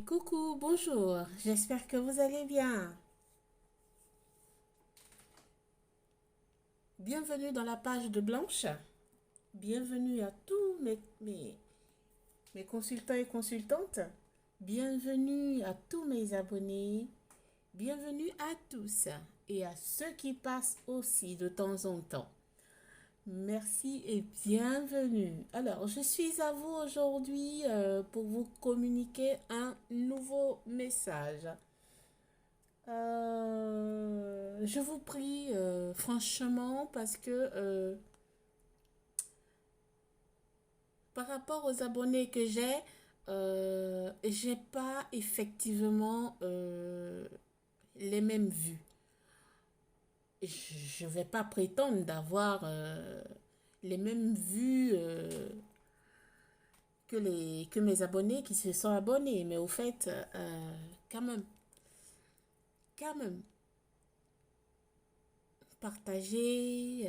Coucou, bonjour, j'espère que vous allez bien. Bienvenue dans la page de Blanche. Bienvenue à tous mes consultants et consultantes. Bienvenue à tous mes abonnés. Bienvenue à tous et à ceux qui passent aussi de temps en temps. Merci et bienvenue. Alors, je suis à vous aujourd'hui pour vous communiquer un nouveau message. Je vous prie franchement parce que par rapport aux abonnés que j'ai pas effectivement les mêmes vues. Je vais pas prétendre d'avoir les mêmes vues que mes abonnés qui se sont abonnés, mais au fait, quand même, quand même, partagez,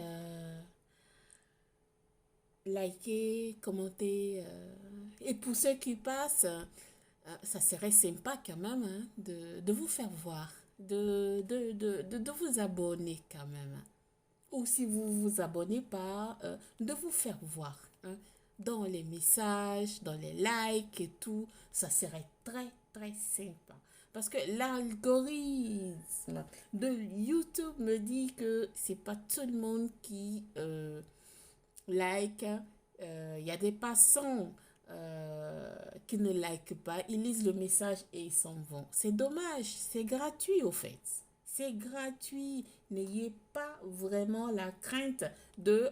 likez, commentez. Et pour ceux qui passent, ça serait sympa quand même hein, de vous faire voir, de vous abonner quand même. Ou si vous vous abonnez pas, de vous faire voir hein, dans les messages, dans les likes et tout. Ça serait très, très sympa. Parce que l'algorithme de YouTube me dit que c'est pas tout le monde qui like. Il y a des passants qui ne like pas. Ils lisent le message et ils s'en vont. C'est dommage. C'est gratuit au fait. C'est gratuit. N'ayez pas vraiment la crainte de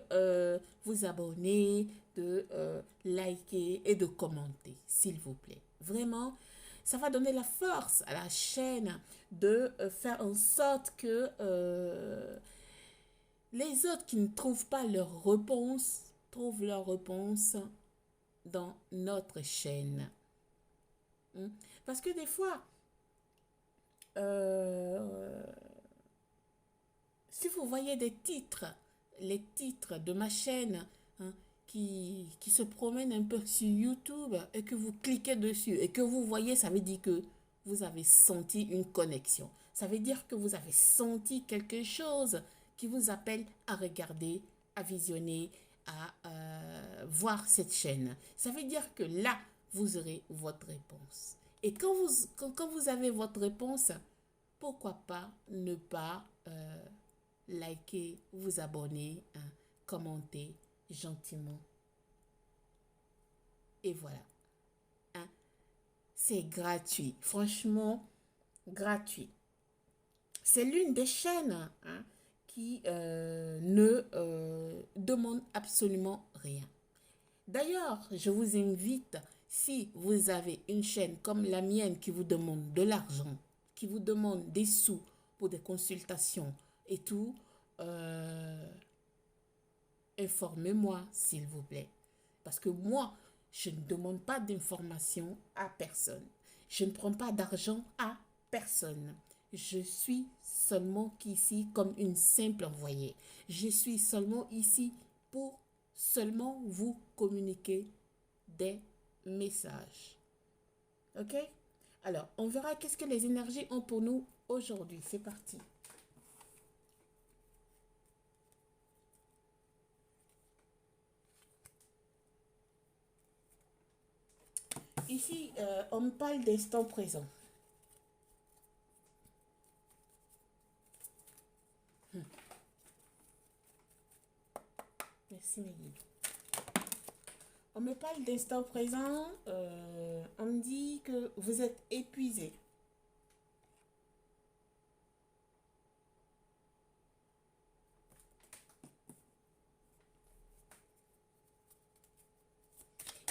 vous abonner, de liker et de commenter, s'il vous plaît. Vraiment, ça va donner la force à la chaîne de faire en sorte que les autres qui ne trouvent pas leur réponse trouvent leur réponse dans notre chaîne. Parce que des fois, euh, si vous voyez des titres, les titres de ma chaîne hein, qui se promènent un peu sur YouTube et que vous cliquez dessus et que vous voyez, ça veut dire que vous avez senti une connexion. Ça veut dire que vous avez senti quelque chose qui vous appelle à regarder, à visionner, à voir cette chaîne. Ça veut dire que là, vous aurez votre réponse. Et quand vous avez votre réponse, pourquoi pas ne pas liker, vous abonner, hein, commenter gentiment. Et voilà. Hein. C'est gratuit. Franchement, gratuit. C'est l'une des chaînes hein, qui ne demande absolument rien. D'ailleurs, je vous invite, si vous avez une chaîne comme la mienne qui vous demande de l'argent, qui vous demande des sous pour des consultations et tout, informez-moi, s'il vous plaît. Parce que moi, je ne demande pas d'informations à personne. Je ne prends pas d'argent à personne. Je suis seulement ici comme une simple envoyée. Je suis seulement ici pour seulement vous communiquer des messages. Ok? Alors, on verra qu'est-ce que les énergies ont pour nous aujourd'hui. C'est parti. Ici, on me parle d'instant présent. Merci, Maggie. On me parle d'instant présent. On me dit que vous êtes épuisé.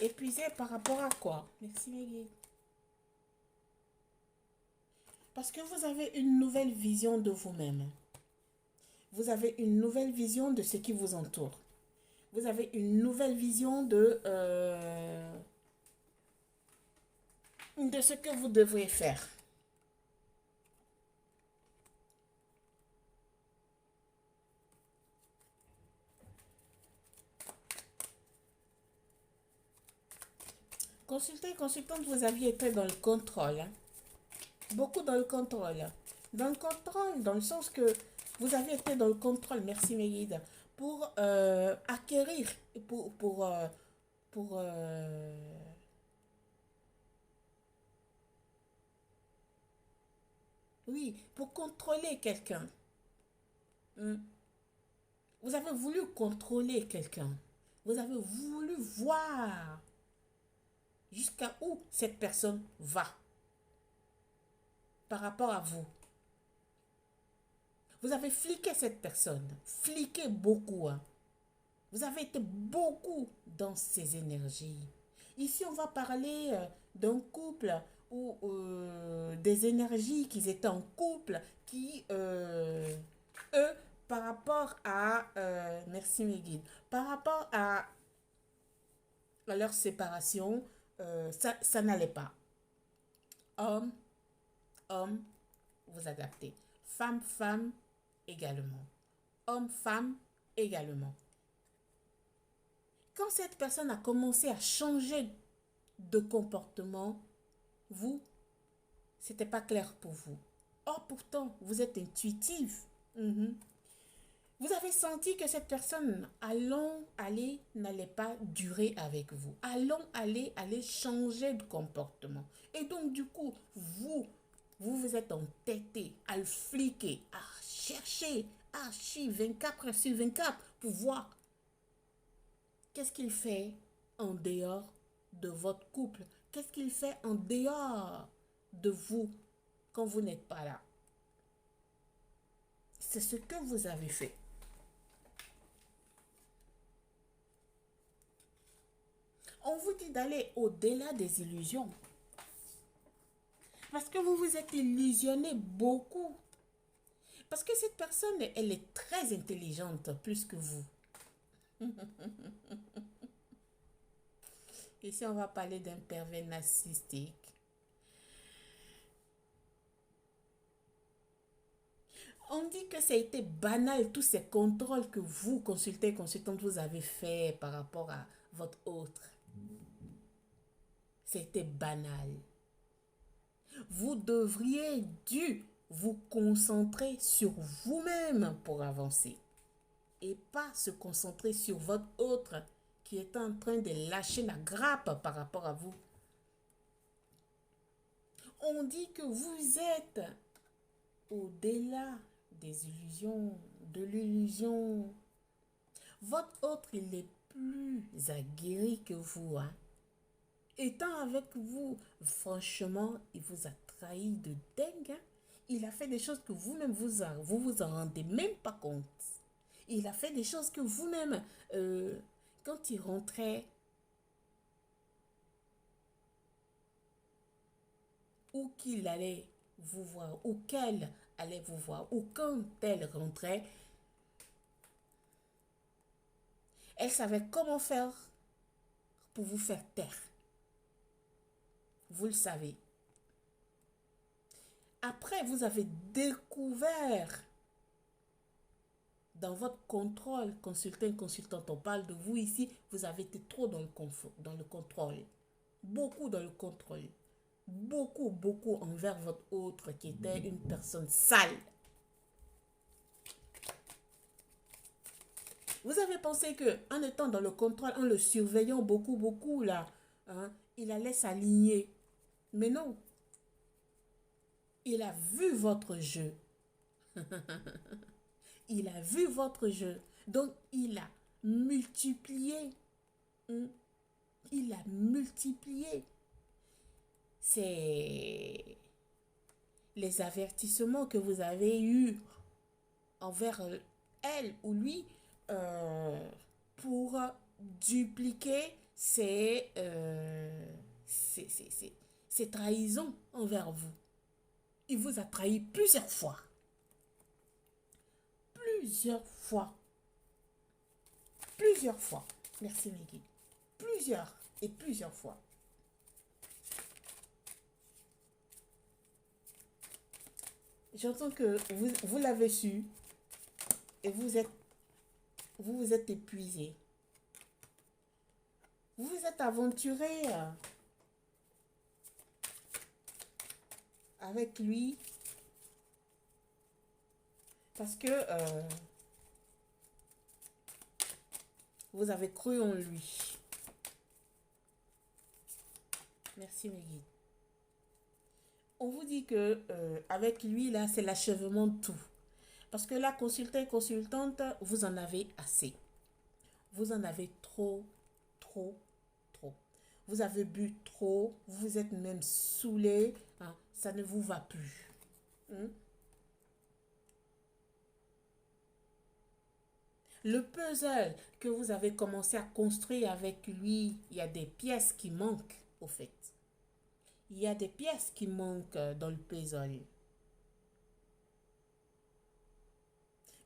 Épuisé par rapport à quoi? Merci, Maggie. Parce que vous avez une nouvelle vision de vous-même. Vous avez une nouvelle vision de ce qui vous entoure. Vous avez une nouvelle vision de ce que vous devrez faire. Consultant, consultante, vous aviez été dans le contrôle, hein. Beaucoup dans le contrôle. Dans le contrôle, dans le sens que vous avez été dans le contrôle, merci mes guides, pour acquérir, pour oui, pour contrôler quelqu'un. Hmm. Vous avez voulu contrôler quelqu'un. Vous avez voulu voir jusqu'à où cette personne va par rapport à vous. Vous avez fliqué cette personne. Fliqué beaucoup, hein. Vous avez été beaucoup dans ces énergies. Ici, on va parler d'un couple ou des énergies qui étaient en couple, qui, eux, par rapport à, merci mes guides, par rapport à leur séparation, ça n'allait pas. Homme, homme, vous adaptez. Femme, femme, également. Homme, femme, également. Quand cette personne a commencé à changer de comportement, vous, c'était pas clair pour vous. Or, pourtant, vous êtes intuitif. Mhm. Vous avez senti que cette personne, allons aller, n'allait pas durer avec vous. Allons aller, aller changer de comportement. Et donc, du coup, vous êtes entêté à le fliquer, à chercher, à chier 24 sur 24 pour voir qu'est-ce qu'il fait en dehors de votre couple. Qu'est-ce qu'il fait en dehors de vous quand vous n'êtes pas là. C'est ce que vous avez fait. On vous dit d'aller au-delà des illusions. Parce que vous vous êtes illusionné beaucoup. Parce que cette personne, elle est très intelligente, plus que vous. Ici, on va parler d'un pervers narcissique. On dit que ça a été banal, tous ces contrôles que vous, consultante, vous avez fait par rapport à votre autre. C'était banal. Vous devriez dû vous concentrer sur vous-même pour avancer. Et pas se concentrer sur votre autre qui est en train de lâcher la grappe par rapport à vous. On dit que vous êtes au-delà des illusions, de l'illusion. Votre autre, il est plus aguerri que vous, hein. Étant avec vous, franchement, il vous a trahi de dingue, hein. Il a fait des choses que vous-même, vous en rendez même pas compte. Il a fait des choses que vous-même, quand il rentrait, ou qu'il allait vous voir, ou qu'elle allait vous voir, ou quand elle rentrait, elle savait comment faire pour vous faire taire. Vous le savez. Après, vous avez découvert dans votre contrôle, consultante, on parle de vous ici, vous avez été trop dans le contrôle. Beaucoup dans le contrôle. Beaucoup envers votre autre qui était une personne sale. Vous avez pensé que en étant dans le contrôle, en le surveillant beaucoup là, hein, il allait s'aligner. Mais non. Il a vu votre jeu. Il a vu votre jeu. Donc, il a multiplié. Il a multiplié. C'est les avertissements que vous avez eus envers elle ou lui pour dupliquer ces trahisons envers vous. Il vous a trahi plusieurs fois. Plusieurs fois. Plusieurs fois. Merci Meggy. Plusieurs et plusieurs fois. J'entends que vous l'avez su et vous vous êtes épuisé. Vous vous êtes aventuré avec lui, parce que vous avez cru en lui. Merci mes guides. On vous dit que avec lui, là, c'est l'achèvement de tout. Parce que là, consultant et consultante, vous en avez assez. Vous en avez trop, trop, trop. Vous avez bu trop, vous êtes même saoulé, hein, ça ne vous va plus. Hein? Le puzzle que vous avez commencé à construire avec lui, il y a des pièces qui manquent, au fait. Il y a des pièces qui manquent dans le puzzle.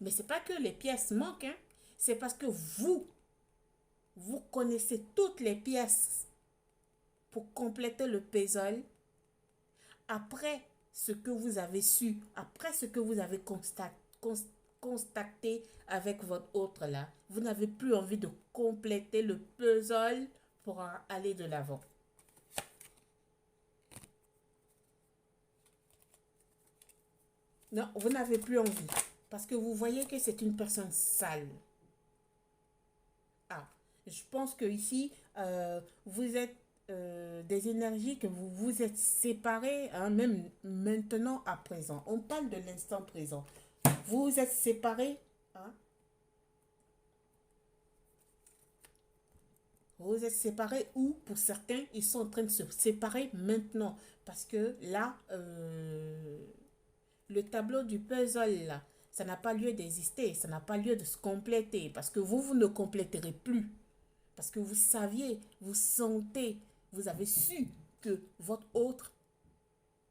Mais c'est pas que les pièces manquent, hein. C'est parce que vous connaissez toutes les pièces pour compléter le puzzle après ce que vous avez su, après ce que vous avez constaté avec votre autre là. Vous n'avez plus envie de compléter le puzzle pour aller de l'avant. Non, vous n'avez plus envie. Parce que vous voyez que c'est une personne sale. Ah, je pense que ici, vous êtes des énergies que vous vous êtes séparés, hein, même maintenant à présent. On parle de l'instant présent. Vous vous êtes séparés, hein, vous vous êtes séparés ou pour certains, ils sont en train de se séparer maintenant. Parce que là, le tableau du puzzle, là, ça n'a pas lieu d'exister, ça n'a pas lieu de se compléter. Parce que vous ne compléterez plus. Parce que vous saviez, vous sentez, vous avez su que votre autre,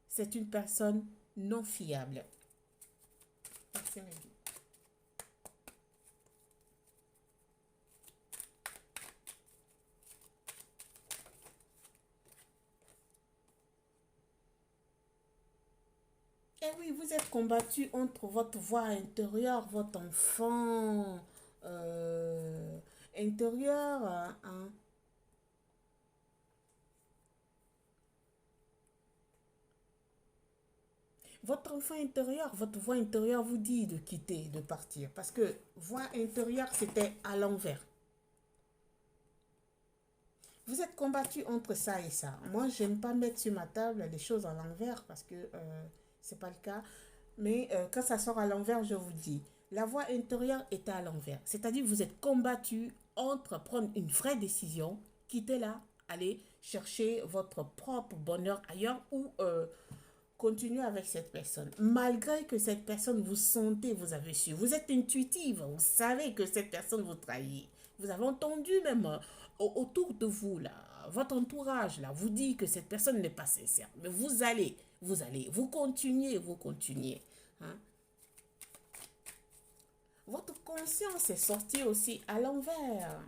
c'est une personne non fiable. Merci, Mehdi. Eh oui, vous êtes combattu entre votre voix intérieure, votre enfant intérieur, hein. Votre enfant intérieur, votre voix intérieure vous dit de quitter, de partir. Parce que voix intérieure, c'était à l'envers. Vous êtes combattu entre ça et ça. Moi, j'aime pas mettre sur ma table les choses à l'envers parce que c'est pas le cas. Mais quand ça sort à l'envers, je vous dis, la voix intérieure était à l'envers. C'est-à-dire que vous êtes combattu entre prendre une vraie décision, quitter là, aller chercher votre propre bonheur ailleurs ou continuer avec cette personne. Malgré que cette personne, vous sentez, vous avez su, vous êtes intuitive, vous savez que cette personne vous trahit. Vous avez entendu même autour de vous, là, votre entourage, là, vous dit que cette personne n'est pas sincère. Mais vous continuez, vous continuez. Hein? Votre conscience est sortie aussi à l'envers.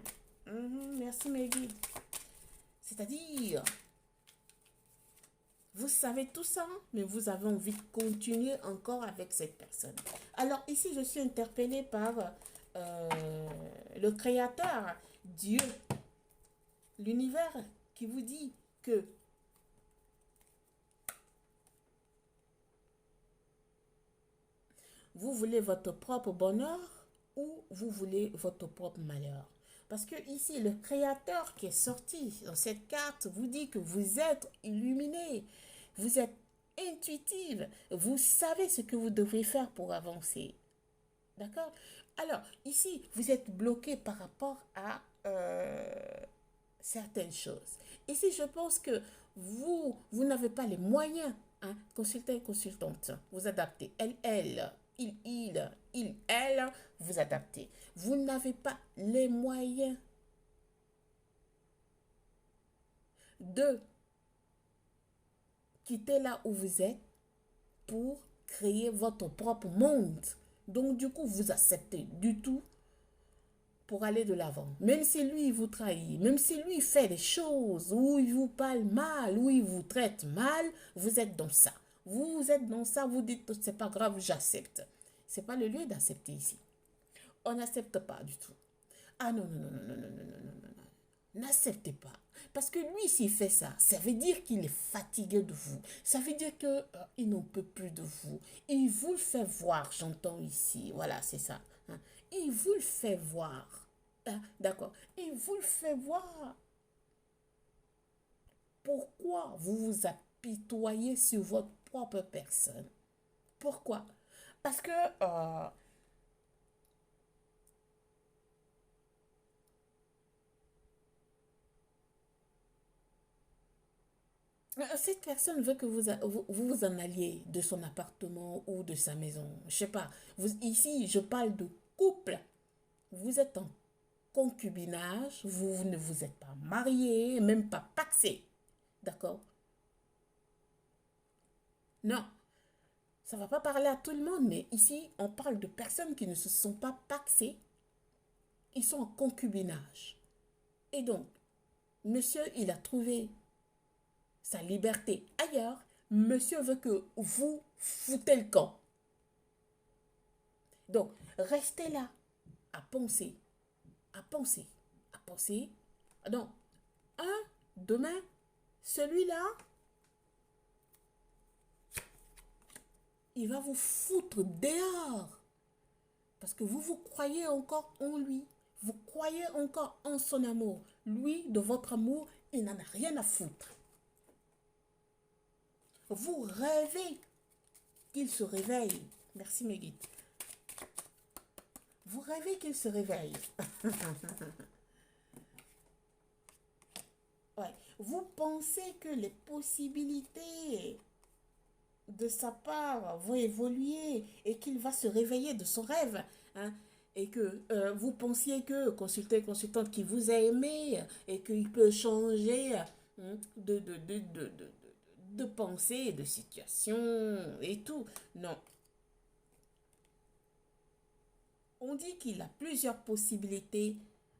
Merci mes guides. C'est-à-dire, vous savez tout ça, mais vous avez envie de continuer encore avec cette personne. Alors ici, je suis interpellée par le Créateur, Dieu, l'univers qui vous dit que vous voulez votre propre bonheur ou vous voulez votre propre malheur. Parce que ici, le Créateur qui est sorti dans cette carte vous dit que vous êtes illuminé, vous êtes intuitive, vous savez ce que vous devez faire pour avancer. D'accord? Alors, ici, vous êtes bloqué par rapport à certaines choses. Ici, je pense que vous n'avez pas les moyens, hein, consultant et consultante, vous adaptez. Elle, vous adaptez. Vous n'avez pas les moyens de quitter là où vous êtes pour créer votre propre monde. Donc, du coup, vous acceptez du tout pour aller de l'avant. Même si lui, il vous trahit, même si lui, il fait des choses où il vous parle mal, où il vous traite mal, vous êtes dans ça. Vous êtes dans ça, vous dites, c'est pas grave, j'accepte. C'est pas le lieu d'accepter ici. On n'accepte pas du tout. Ah non, non, non, non, non, non, non, non, non, non. N'acceptez pas. Parce que lui, s'il fait ça, ça veut dire qu'il est fatigué de vous. Ça veut dire que il n'en peut plus de vous. Il vous le fait voir, j'entends ici. Voilà, c'est ça. Hein. Il vous le fait voir. Hein, d'accord. Il vous le fait voir. Pourquoi vous vous apitoyez sur votre propre personne? Pourquoi? Parce que cette personne veut que vous en alliez de son appartement ou de sa maison. Je sais pas. Ici, je parle de couple. Vous êtes en concubinage, vous ne vous êtes pas marié, même pas paxé. D'accord? Non, ça va pas parler à tout le monde, mais ici, on parle de personnes qui ne se sont pas paxées. Ils sont en concubinage. Et donc, monsieur, il a trouvé sa liberté ailleurs. Monsieur veut que vous foutez le camp. Donc, restez là à penser, à penser, à penser. Non, demain, celui-là, il va vous foutre dehors. Parce que vous croyez encore en lui. Vous croyez encore en son amour. Lui, de votre amour, il n'en a rien à foutre. Vous rêvez qu'il se réveille. Merci mes guides. Vous rêvez qu'il se réveille. Ouais. Vous pensez que les possibilités de sa part vont évoluer et qu'il va se réveiller de son rêve. Hein, et que vous pensiez que consultante qui vous a aimé et qu'il peut changer de pensée, de situation et tout. Non. On dit qu'il a plusieurs possibilités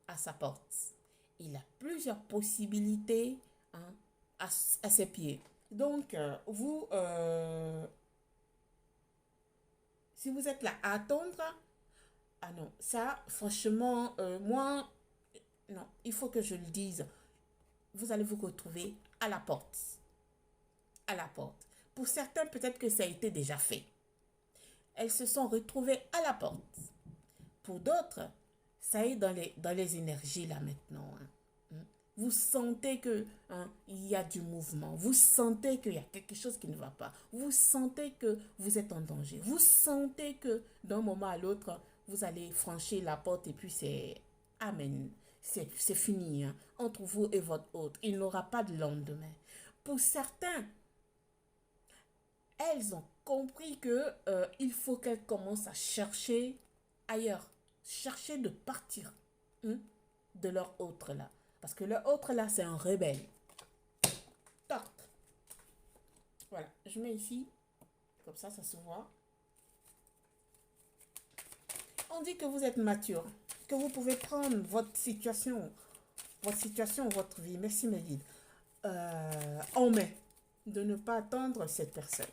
à sa porte. Il a plusieurs possibilités hein, à ses pieds. Donc, si vous êtes là à attendre, ah non, ça, franchement, moi, non, il faut que je le dise. Vous allez vous retrouver à la porte. À la porte. Pour certains, peut-être que ça a été déjà fait. Elles se sont retrouvées à la porte. Pour d'autres, ça est dans les énergies là maintenant. Hein. Vous sentez que il y a du mouvement. Vous sentez qu'il y a quelque chose qui ne va pas. Vous sentez que vous êtes en danger. Vous sentez que d'un moment à l'autre, vous allez franchir la porte et puis c'est amen. C'est fini hein, entre vous et votre autre. Il n'aura pas de lendemain. Pour certains, elles ont compris que il faut qu'elles commencent à chercher ailleurs. Chercher de partir hein, de leur autre là. Parce que leur autre là, c'est un rebelle. Toc. Voilà, je mets ici. Comme ça se voit. On dit que vous êtes mature. Que vous pouvez prendre votre situation, votre vie. Merci mes guides. En main. De ne pas attendre cette personne.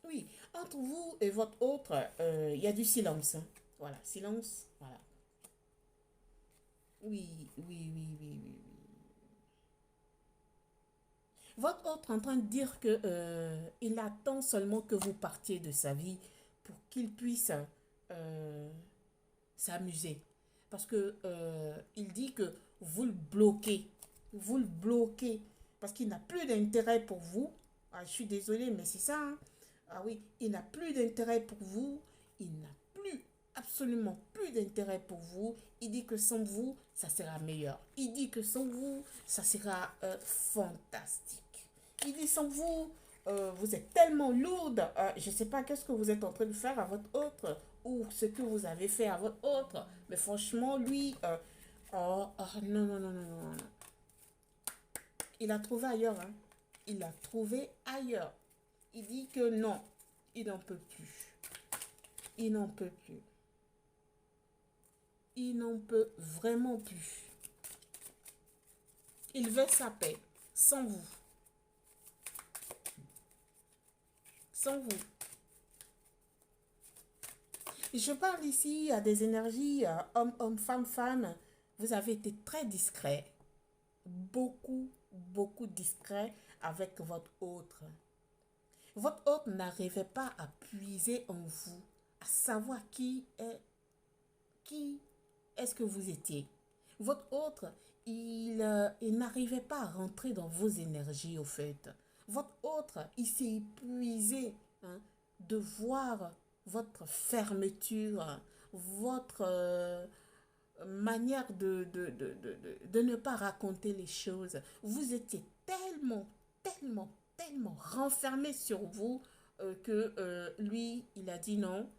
Oui, entre vous et votre autre, il y a du silence. Hein. Voilà, silence, voilà. Oui, oui, oui, oui, oui, oui. Votre autre est en train de dire que il attend seulement que vous partiez de sa vie pour qu'il puisse s'amuser. Parce que il dit que vous le bloquez. Vous le bloquez. Parce qu'il n'a plus d'intérêt pour vous. Ah, je suis désolée, mais c'est ça. Hein. Ah oui, il n'a plus d'intérêt pour vous. Il n'a plus, absolument plus d'intérêt pour vous. Il dit que sans vous, ça sera meilleur. Il dit que sans vous, ça sera fantastique. Il dit sans vous, vous êtes tellement lourde. Je ne sais pas qu'est-ce que vous êtes en train de faire à votre autre ou ce que vous avez fait à votre autre. Mais franchement, lui, non, non, non, non, non, non. Il a trouvé ailleurs. Hein. Il a trouvé ailleurs. Il dit que non, il n'en peut plus. Il n'en peut plus. Il n'en peut vraiment plus. Il veut sa paix, sans vous. Sans vous. Je parle ici à des énergies homme-homme, femme-femme. Vous avez été très discret, beaucoup, beaucoup discret avec votre autre. Votre hôte n'arrivait pas à puiser en vous, à savoir qui est-ce que vous étiez. Votre hôte, il n'arrivait pas à rentrer dans vos énergies, au fait. Votre hôte, il s'est épuisé, hein, de voir votre fermeture, votre manière de ne pas raconter les choses. Vous étiez tellement, tellement, tellement renfermé sur vous que lui, il a dit non.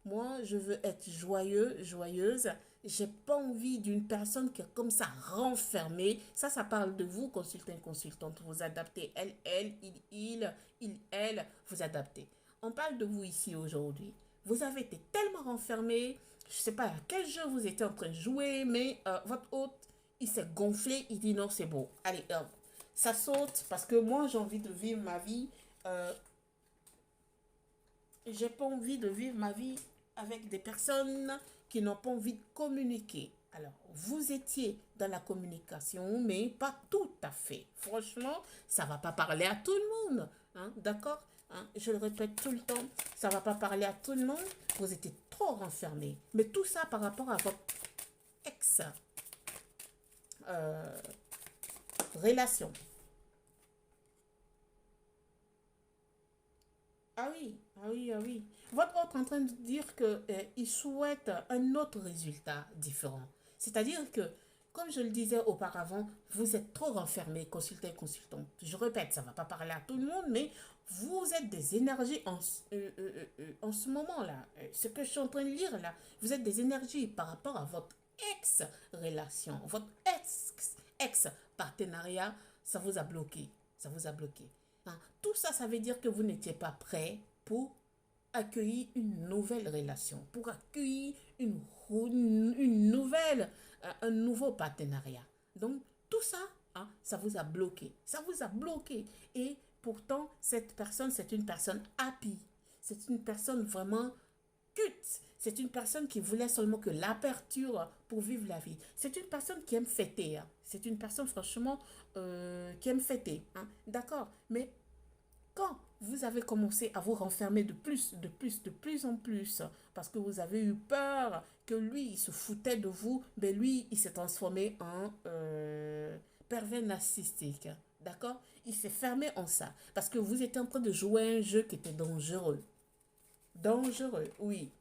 Moi, je veux être joyeux, joyeuse. J'ai pas envie d'une personne qui est comme ça renfermée. Ça parle de vous, consultant, consultante. Vous adaptez. Elle, vous adaptez. On parle de vous ici aujourd'hui. Vous avez été tellement renfermé. Je sais pas à quel jeu vous étiez en train de jouer, mais votre hôte, il s'est gonflé. Il dit non, c'est beau. Allez, hop. Ça saute parce que moi, j'ai envie de vivre ma vie. J'ai pas envie de vivre ma vie avec des personnes qui n'ont pas envie de communiquer. Alors, vous étiez dans la communication, mais pas tout à fait. Franchement, ça va pas parler à tout le monde. Hein, d'accord, hein, je le répète tout le temps, ça va pas parler à tout le monde. Vous étiez trop renfermé. Mais tout ça par rapport à votre ex-relation. Ah oui, ah oui, ah oui. Votre autre est en train de dire que il souhaite un autre résultat différent. C'est-à-dire que, comme je le disais auparavant, vous êtes trop renfermé, consultant, consultant. Je répète, ça ne va pas parler à tout le monde, mais vous êtes des énergies en ce moment-là. Ce que je suis en train de lire là, vous êtes des énergies par rapport à votre ex-relation, votre ex-partenariat, ça vous a bloqué. Ça vous a bloqué. Hein. Tout ça, ça veut dire que vous n'étiez pas prêt pour accueillir une nouvelle relation, pour accueillir une nouvelle, un nouveau partenariat. Donc, tout ça, hein, ça vous a bloqué. Ça vous a bloqué. Et pourtant, cette personne, c'est une personne happy. C'est une personne vraiment culte. C'est une personne qui voulait seulement que l'aperture pour vivre la vie. C'est une personne qui aime fêter. Hein. C'est une personne, franchement, qui aime fêter. Hein. D'accord. Mais quand vous avez commencé à vous renfermer de plus en plus, parce que vous avez eu peur que lui, il se foutait de vous, ben lui, il s'est transformé en pervers narcissique. D'accord. Il s'est fermé en ça. Parce que vous étiez en train de jouer un jeu qui était dangereux. Dangereux, oui.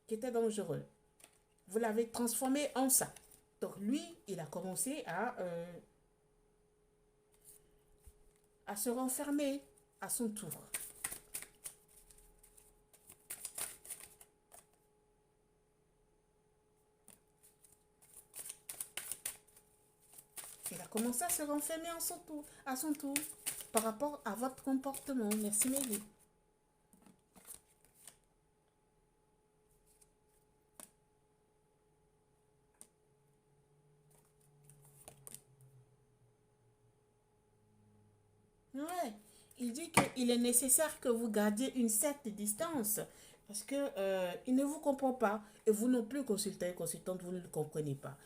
Qui était dangereux. Vous l'avez transformé en ça. Donc lui, il a commencé à se renfermer à son tour. Il a commencé à se renfermer à son tour par rapport à votre comportement. Merci Mélie. Ouais, il dit qu'il est nécessaire que vous gardiez une certaine distance parce que il ne vous comprend pas et vous non plus, consultant et consultante, vous ne le comprenez pas.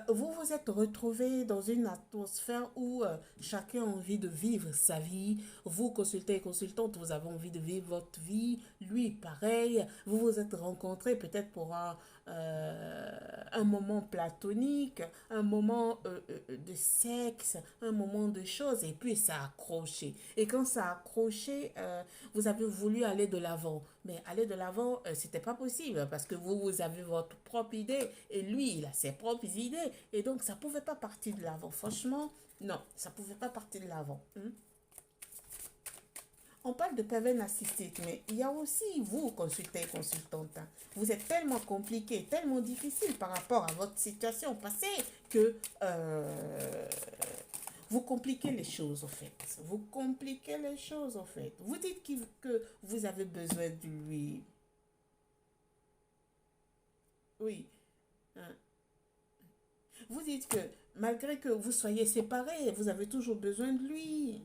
Vous vous êtes retrouvé dans une atmosphère où chacun a envie de vivre sa vie. Vous, consultant et consultante, vous avez envie de vivre votre vie. Lui, pareil. Vous vous êtes rencontrés peut-être pour un moment platonique, un moment de sexe, un moment de choses, et puis ça a accroché. Et quand ça a accroché, vous avez voulu aller de l'avant. Mais aller de l'avant, c'était pas possible parce que vous avez votre propre idée et lui, il a ses propres idées. Et donc, ça pouvait pas partir de l'avant. Franchement, non, ça pouvait pas partir de l'avant. On parle de pervers narcissique, mais il y a aussi vous, consultant et consultante. Hein. Vous êtes tellement compliqué, tellement difficile par rapport à votre situation passée que vous compliquez les choses, en fait. Vous compliquez les choses, en fait. Vous dites que vous avez besoin de lui. Oui. Hein. Vous dites que malgré que vous soyez séparés, vous avez toujours besoin de lui.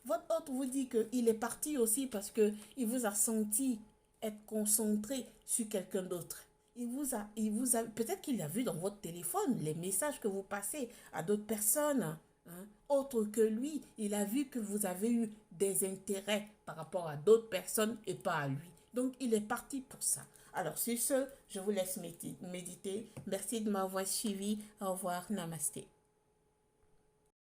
Votre hôte vous dit qu'il est parti aussi parce qu'il vous a senti être concentré sur quelqu'un d'autre. Peut-être qu'il a vu dans votre téléphone les messages que vous passez à d'autres personnes, hein, autres que lui. Il a vu que vous avez eu des intérêts par rapport à d'autres personnes et pas à lui. Donc, il est parti pour ça. Alors, sur ce, je vous laisse méditer. Merci de m'avoir suivi. Au revoir. Namasté.